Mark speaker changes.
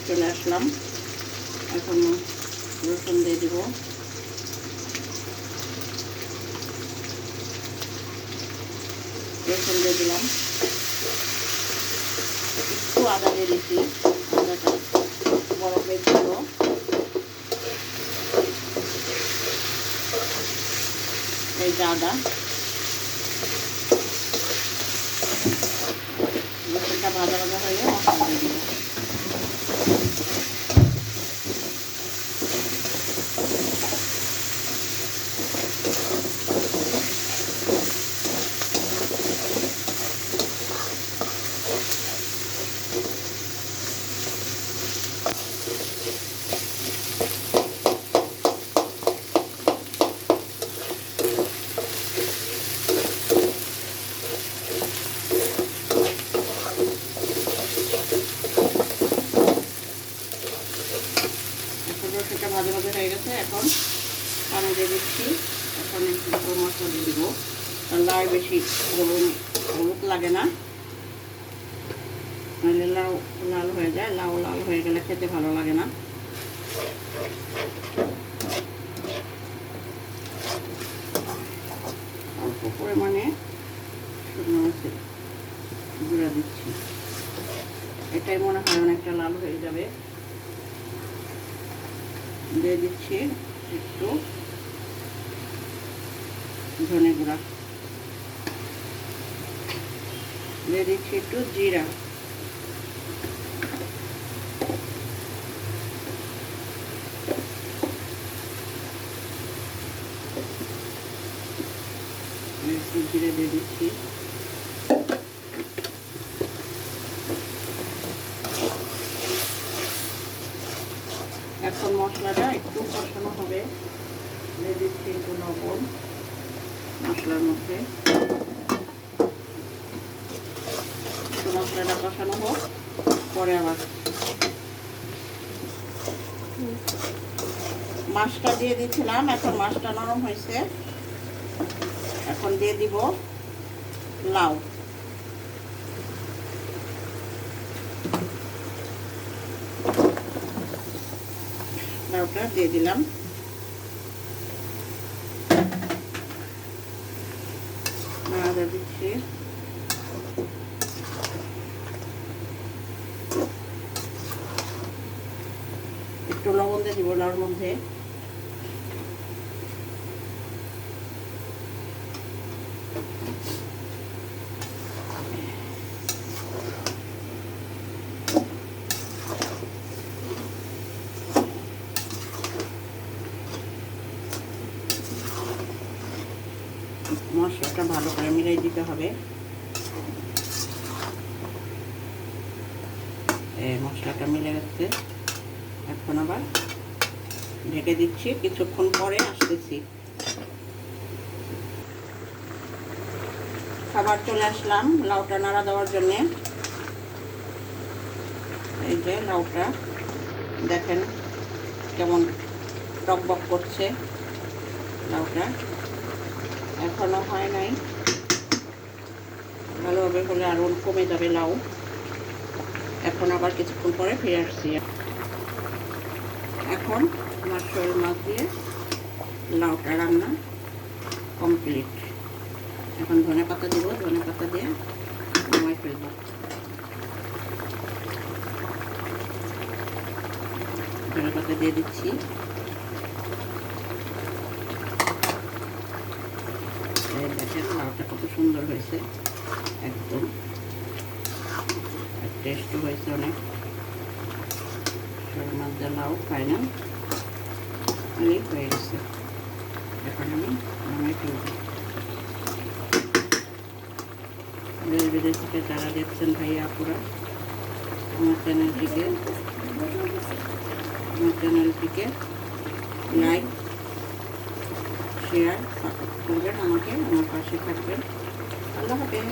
Speaker 1: চলে আসলাম। এখন রসুন দিয়ে দিব। রসুন দিয়ে দিলাম, একটু আদা দিয়ে দিচ্ছি। আদাটা বড় হয়ে ছিল, এই যে আদা। রসুনটা ভাজা ভাজা হয়ে মশলা দিয়ে দিব। রসুনটা ভাজা ভাজা হয়ে গেছে, এখন পানি দিয়ে দিচ্ছি। এখন একটু মশলা দিয়ে দিব, লাউ বেশি হলুদ লাগে না, নাহলে লাউ লাল হয়ে যায়। লাউ লাল হয়ে গেলে খেতে ভালো লাগে না। অল্প পরিমাণে শুকনো মরিচের গুঁড়া দিচ্ছি, এটাই মনে হয় অনেকটা লাল হয়ে যাবে। দিয়ে দিচ্ছি একটু ধনে গুঁড়া, দিয়ে দিচ্ছি একটু জিরা, একটু জিরে দিয়ে দিচ্ছি। এখন মশলাটা একটু কষানো হবে, দিয়ে দিচ্ছি একটু লবণ মশলার মধ্যে। একটু মশলাটা কষানো হোক, পরে আবার মাছটা দিয়ে দিয়েছিলাম। এখন মাছটা নরম হয়েছে, এখন দিয়ে দিব লাউ। লাউটা দিয়ে দিলাম, নাড়া দিচ্ছি। একটু লবণ দিয়ে দিব লাউর মধ্যে। মশলাটা ভালো করে মিলাই দিতে হবে। মশলাটা মিলে গেছে, এখন আবার ঢেকে দিচ্ছি, কিছুক্ষণ পরে আসতেছি। খাবার চলে আসলাম লাউটা নাড়া দেওয়ার জন্যে। এই যে লাউটা দেখেন কেমন টকবক করছে। লাউটা এখনো হয় নাই, ভালোভাবে হলে আরও কমে যাবে লাউ। এখন আবার কিছুক্ষণ পরে ফিরে আসছি। এখন আমার শোল মাছ দিয়ে লাউটা রান্না কমপ্লিট। এখন ধনে পাতা দিব, ধনে পাতা দিয়ে নামাই ফেলব। ধনে পাতা দিয়ে দিচ্ছি। দেখেন লাউটা কত সুন্দর হয়েছে, একদম টেস্টও হয়েছে অনেক। শোল মাছ দিয়ে লাউ ফাইনাল হয়ে গেছে। এখন আমি নামাই ফেলব। দেশ বিদেশ থেকে যারা দেখছেন ভাইয়া আপুরা, আমার চ্যানেলটিকে লাইক শেয়ার সাপোর্ট করবেন, আমাকে আমার পাশে থাকবেন। আল্লাহ হাফেজ।